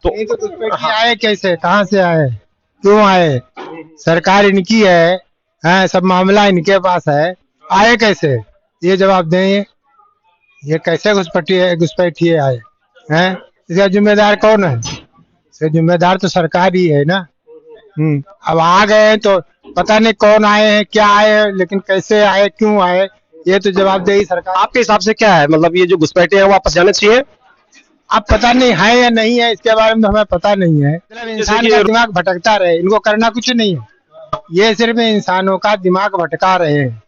तो नहीं तो घुसपैठी आए कैसे, कहाँ से आए, क्यों आए? सरकार इनकी है, सब मामला इनके पास है, आए कैसे? ये जवाब दें। ये कैसे घुसपैठी आए हैं? इसका जिम्मेदार कौन है? इसका जिम्मेदार तो सरकार ही है ना। अब आ गए हैं तो पता नहीं कौन आए हैं, क्या आए हैं, लेकिन कैसे आए, क्यों आए, ये तो जवाबदेही सरकार। आपके हिसाब से क्या है, मतलब ये जो घुसपैठे हैं वापस जाने चाहिए? अब पता नहीं है या नहीं है, इसके बारे में तो हमें पता नहीं है। मतलब इंसान का दिमाग भटकता रहे, इनको करना कुछ नहीं है। ये सिर्फ इंसानों का दिमाग भटका रहे हैं।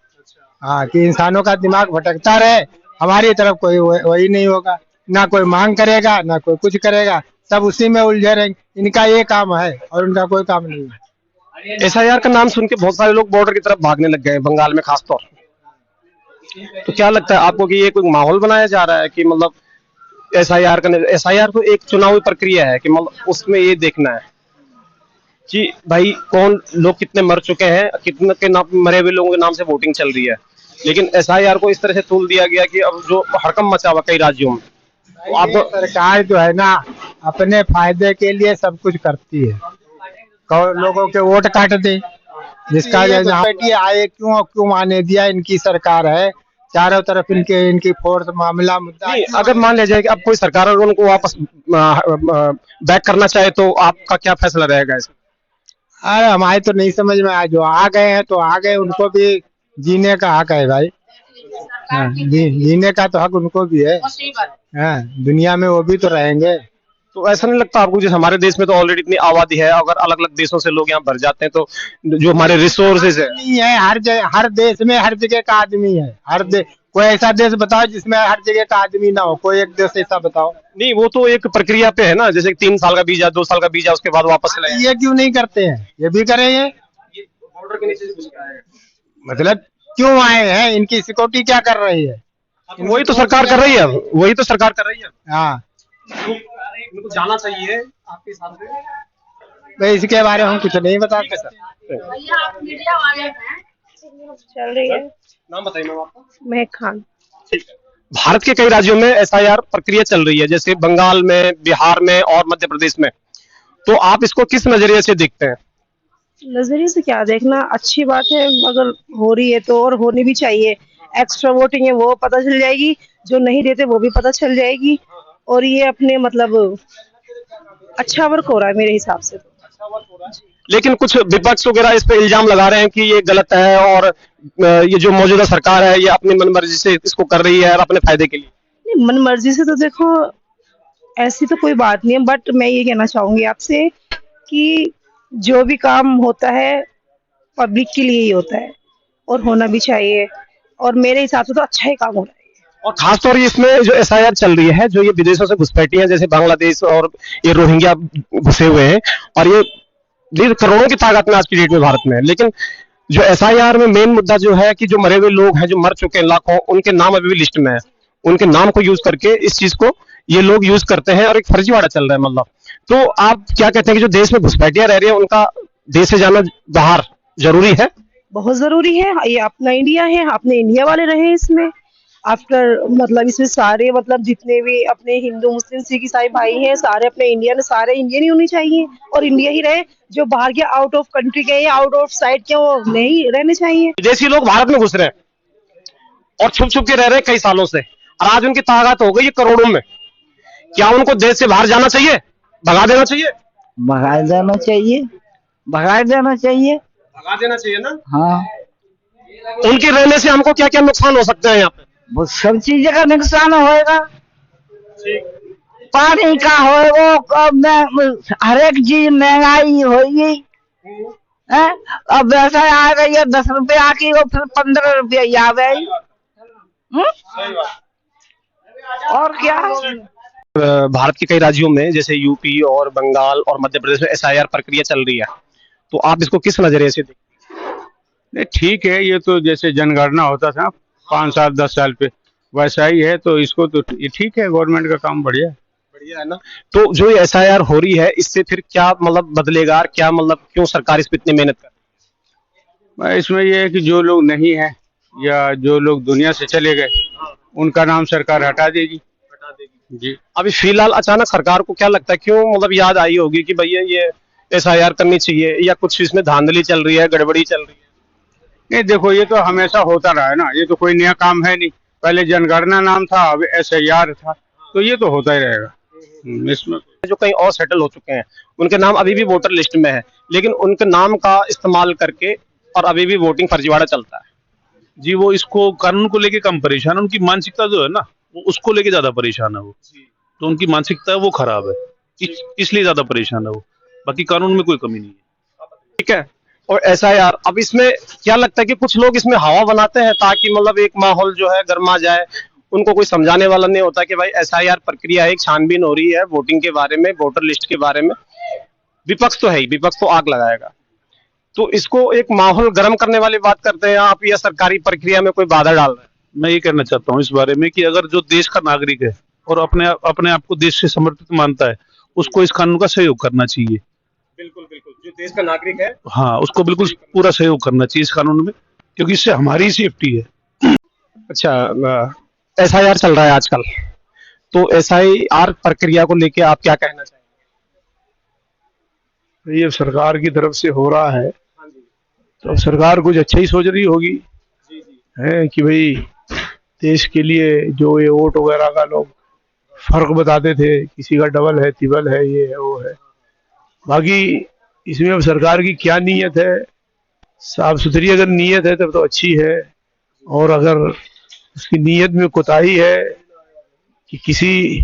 हाँ, कि इंसानों का दिमाग भटकता रहे, हमारी तरफ कोई वही नहीं होगा, ना कोई मांग करेगा, ना कोई कुछ करेगा, सब उसी में उलझे रहेंगे। इनका ये काम है और उनका कोई काम नहीं है। एसआईआर का नाम सुन के बहुत सारे लोग बॉर्डर की तरफ भागने लग गए हैं, बंगाल में खासतौर पे। तो क्या लगता है आपको कि ये कोई माहौल बनाया जा रहा है कि मतलब एसआईआर तो एक चुनावी प्रक्रिया है कि मतलब उसमें ये देखना है कि भाई कौन लोग कितने मर चुके हैं, कितने के नाम मरे हुए लोगों के नाम से वोटिंग चल रही है। लेकिन एसआईआर को इस तरह से तूल दिया गया कि अब जो हड़कंप मचा हुआ कई राज्यों में, तो आप सरकार जो है ना, अपने फायदे के लिए सब कुछ करती है। लोगों के वोट काट दे, जिसका घुसपैठी आए, क्यों आने दिया, इनकी सरकार है, चारों तरफ इनकी फोर्स, मामला, मुद्दा। नहीं, अगर मान लिया जाए कि अब कोई सरकार अगर उनको वापस बैक करना चाहे तो आपका क्या फैसला रहेगा इसमें? अरे हमारे तो नहीं समझ में आया, जो आ गए हैं तो आ गए, उनको भी जीने का हक है भाई। हाँ, जीने का तो हक उनको भी है। हाँ, दुनिया में वो भी तो रहेंगे। तो ऐसा नहीं लगता आपको, जैसे हमारे देश में तो ऑलरेडी इतनी आबादी है, अगर अलग अलग देशों से लोग यहाँ भर जाते हैं तो जो हमारे रिसोर्सेज है नहीं है, हर देश में हर जगह का आदमी है। कोई ऐसा देश बताओ जिसमें हर जगह का आदमी ना हो, कोई एक देश ऐसा बताओ। नहीं, वो तो एक प्रक्रिया पे है ना, जैसे 3 साल का वीजा, 2 साल का वीजा, उसके बाद वापस चले ये क्यों नहीं करते हैं? ये भी करेंगे। बॉर्डर के नीचे से घुस के आए हैं। मतलब क्यों आए हैं, इनकी सिक्योरिटी क्या कर रही है? वही तो सरकार कर रही है, वही तो सरकार कर रही है। हाँ, इनको जाना चाहिए आपके हिसाब से? भाई इसके बारे में हम कुछ नहीं बताते सर। चल रही है। नाम बताइए मैम आपका। महक खान। भारत के कई राज्यों में एसआईआर प्रक्रिया चल रही है, जैसे बंगाल में, बिहार में और मध्य प्रदेश में। तो आप इसको किस नजरिए से देखते हैं? नजरिए से क्या देखना, अच्छी बात है, अगर हो रही है तो, और होनी भी चाहिए। एक्स्ट्रा वोटिंग है वो पता चल जाएगी, जो नहीं देते वो भी पता चल जाएगी, और ये अपने मतलब अच्छा वर्क हो रहा है मेरे हिसाब से। लेकिन कुछ विपक्ष वगैरह इस पे इल्जाम लगा रहे हैं कि ये गलत है और ये जो मौजूदा सरकार है ये अपनी मनमर्जी से इसको कर रही है और अपने फायदे के लिए। नहीं, मन मर्जी से तो देखो ऐसी तो कोई बात नहीं है, बट मैं ये कहना चाहूंगी आपसे कि जो भी काम होता है पब्लिक के लिए ही होता है, और होना भी चाहिए, और मेरे हिसाब से तो अच्छा ही काम हो रहा है। और खासतौर इसमें जो एसआईआर चल रही है, जो ये विदेशों से घुसपैठी हैं, जैसे बांग्लादेश और ये रोहिंग्या घुसे हुए हैं, और ये करोड़ों की ताकत में आज की डेट में भारत में है। लेकिन जो एसआईआर में मेन मुद्दा जो है कि जो मरे हुए लोग हैं, जो मर चुके हैं लाखों, उनके नाम अभी भी लिस्ट में है। उनके नाम को यूज करके इस चीज को ये लोग यूज करते हैं और एक फर्जीवाड़ा चल रहा है मतलब। तो आप क्या कहते हैं कि जो देश में घुसपैठियां रह रही है उनका देश से जाना बाहर जरूरी है? बहुत जरूरी है, ये अपना इंडिया है, अपने इंडिया वाले रहे इसमें। आफ्टर मतलब इसमें सारे मतलब जितने भी अपने हिंदू मुस्लिम सिख ईसाई भाई हैं, सारे अपने इंडियन, सारे इंडियन ही होनी चाहिए, और इंडिया ही रहे। जो बाहर के आउट ऑफ कंट्री के या आउट ऑफ साइड के वो नहीं रहने चाहिए। विदेशी लोग भारत में घुस रहे हैं और छुप छुप के रह रहे हैं कई सालों से, और आज उनकी ताकत हो गई है करोड़ों में। क्या उनको देश से बाहर जाना चाहिए, भगा देना चाहिए? भगा देना चाहिए, भगा देना चाहिए, भगा देना चाहिए ना। हाँ, उनके रहने से हमको क्या क्या नुकसान हो सकते हैं यहाँ पे? वो सब चीज का नुकसान होएगा। पानी का हो, हर एक चीज महंगाई होगी। अब वैसा आ गई है 10 रुपया की, वो फिर 15 रुपया आ गई। और क्या? भारत के कई राज्यों में जैसे यूपी और बंगाल और मध्य प्रदेश में एसआईआर प्रक्रिया चल रही है, तो आप इसको किस नजरिए से देखते हैं? नहीं, ठीक है, ये तो जैसे जनगणना होता था 5 साल 10 साल पे, वैसा ही है, तो इसको तो ये ठीक है, गवर्नमेंट का काम बढ़िया है। बढ़िया है ना। तो जो ये एसआईआर हो रही है इससे फिर क्या मतलब बदलेगा, क्या मतलब क्यों सरकार इस पे इतनी मेहनत कर रही है? इसमें ये है कि जो लोग नहीं है या जो लोग दुनिया से चले गए उनका नाम सरकार हटा देगी। जी। अभी फिलहाल अचानक सरकार को क्या लगता है, क्यों मतलब याद आई होगी कि भैया ये एसआईआर करनी चाहिए, या कुछ इसमें धांधली चल रही है, गड़बड़ी चल रही है? नहीं देखो, ये तो हमेशा होता रहा है ना, ये तो कोई नया काम है नहीं। पहले जनगणना नाम था, अब SIR था, तो ये तो होता ही रहेगा। इसमें जो कहीं और सेटल हो चुके हैं उनके नाम अभी भी वोटर लिस्ट में है, लेकिन उनके नाम का इस्तेमाल करके और अभी भी वोटिंग फर्जीवाड़ा चलता है। जी, वो इसको कानून को लेके कम परेशान है, उनकी मानसिकता जो है ना, वो उसको लेके ज्यादा परेशान है वो। तो उनकी मानसिकता है वो खराब है, इसलिए ज्यादा परेशान है वो, बाकी कानून में कोई कमी नहीं है। ठीक है। और एसआईआर, अब इसमें क्या लगता है कि कुछ लोग इसमें हवा बनाते हैं ताकि मतलब एक माहौल जो है गर्मा जाए, उनको कोई समझाने वाला नहीं होता कि भाई एसआईआर प्रक्रिया है, एक छानबीन हो रही है वोटिंग के बारे में, वोटर लिस्ट के बारे में। विपक्ष तो है ही, विपक्ष तो आग लगाएगा, तो इसको एक माहौल गर्म करने वाली बात करते हैं आप, या सरकारी प्रक्रिया में कोई बाधा डाल रहे हैं? मैं ये कहना चाहता हूँ इस बारे में कि अगर जो देश का नागरिक है और अपने आप को देश से समर्पित मानता है, उसको इस कानून का सहयोग करना चाहिए। बिल्कुल बिल्कुल, जो देश का नागरिक है, हाँ, उसको बिल्कुल पूरा सहयोग करना चाहिए इस कानून में, क्योंकि इससे हमारी सेफ्टी है। अच्छा, एसआईआर चल रहा है आजकल, तो एसआईआर प्रक्रिया को लेके आप क्या कहना चाहेंगे? ये सरकार की तरफ से हो रहा है, तो अब सरकार कुछ अच्छा ही सोच रही होगी है कि भाई देश के लिए जो ये वोट वगैरह का लोग फर्क बताते थे, किसी का डबल है, तिबल है, ये है, वो है। बाकी इसमें अब सरकार की क्या नीयत है, साफ सुथरी अगर नीयत है तब तो अच्छी है, और अगर उसकी नीयत में कोताही है कि किसी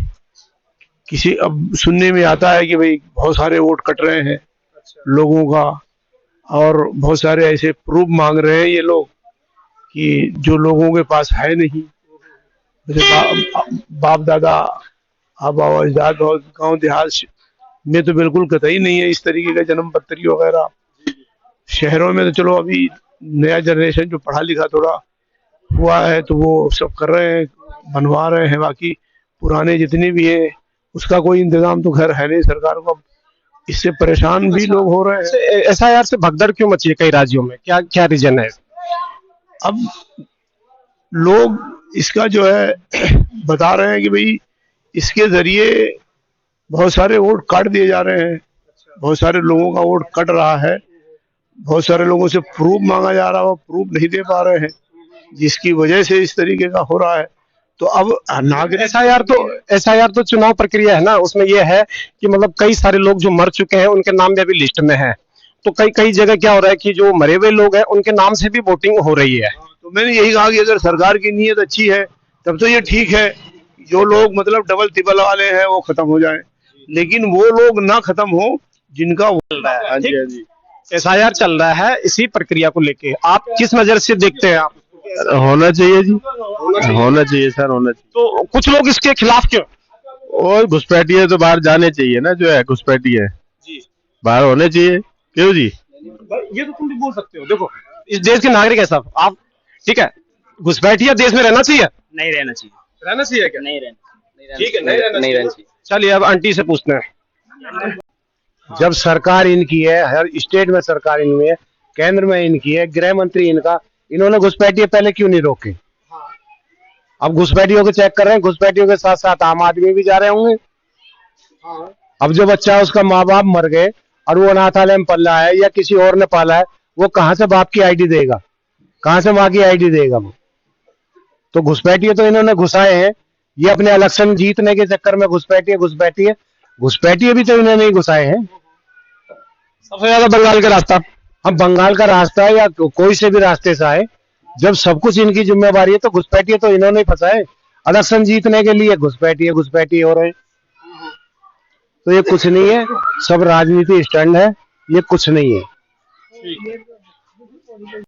अब सुनने में आता है कि भाई बहुत सारे वोट कट रहे हैं लोगों का, और बहुत सारे ऐसे प्रूफ मांग रहे हैं ये लोग कि जो लोगों के पास है नहीं, जैसे बाप दादा, आबा अजदाद और गांव देहात में तो बिल्कुल कतई नहीं है इस तरीके का जन्म पत्री वगैरह। शहरों में तो चलो अभी नया जनरेशन जो पढ़ा लिखा थोड़ा हुआ है तो वो सब कर रहे हैं, बनवा रहे हैं, बाकी पुराने जितने भी हैं उसका कोई इंतजाम तो खैर है नहीं सरकार को, इससे परेशान भी लोग हो रहे हैं। एसआईआर से भगदड़ क्यों मची है कई राज्यों में, क्या क्या रीजन है? अब लोग इसका जो है बता रहे हैं कि भाई इसके जरिए बहुत सारे वोट काट दिए जा रहे हैं, बहुत सारे लोगों का वोट कट रहा है, बहुत सारे लोगों से प्रूफ मांगा जा रहा है, वो प्रूफ नहीं दे पा रहे हैं, जिसकी वजह से इस तरीके का हो रहा है। तो अब नागरिक एसआईआर तो चुनाव प्रक्रिया है ना, उसमें यह है कि मतलब कई सारे लोग जो मर चुके हैं उनके नाम भी अभी लिस्ट में है, तो कई जगह क्या हो रहा है कि जो मरे हुए लोग हैं उनके नाम से भी वोटिंग हो रही है। तो मैंने यही कहा कि अगर सरकार की नीयत अच्छी है तब तो ये ठीक है, जो लोग मतलब डबल तिबल वाले हैं वो खत्म हो जाए, लेकिन वो लोग ना खत्म हो जिनका चल रहा है। हाँ जी, हाँ जी, एसआईआर चल रहा है, इसी प्रक्रिया को लेके आप किस नजर से देखते हैं? आप होना चाहिए जी, होना चाहिए सर, होना चाहिए। तो कुछ लोग इसके खिलाफ क्यों? और घुसपैठिए तो बाहर जाने चाहिए ना, जो है घुसपैठिए जी बाहर होने चाहिए। क्यों जी? ये तो तुम भी बोल सकते हो, देखो इस देश के नागरिक है सब आप, ठीक है, घुसपैठिया देश में रहना चाहिए? नहीं रहना चाहिए। रहना चाहिए क्या? नहीं रहना, ठीक है, नहीं रहना चाहिए। चलिए अब आंटी से पूछते हैं। जब सरकार इनकी है, हर स्टेट में सरकार इनमें है, केंद्र में इनकी है, गृह मंत्री इनका, इन्होंने घुसपैठिए पहले क्यों नहीं रोके? अब घुसपैठियों को चेक कर रहे हैं, घुसपैठियों के साथ साथ आम आदमी भी जा रहे होंगे। अब जो बच्चा है उसका माँ बाप मर गए और वो अनाथालय में पल रहा है या किसी और ने पाला है, वो कहाँ से बाप की आईडी देगा, कहाँ से माँ की आईडी देगा वो? तो घुसपैठिए तो इन्होंने घुसाए हैं, ये अपने इलेक्शन जीतने के चक्कर में घुसपैठिए भी तो इन्होंने ही घुसाए हैं। सबसे ज्यादा बंगाल का रास्ता, अब बंगाल का रास्ता है या कोई से भी रास्ते से आए, जब सब कुछ इनकी जिम्मेवारी है तो घुसपैठिए तो इन्होंने ही फंसाए। इलेक्शन जीतने के लिए घुसपैठिए हो रहे हैं, तो ये कुछ नहीं है, सब राजनीति स्टैंड है, ये कुछ नहीं है।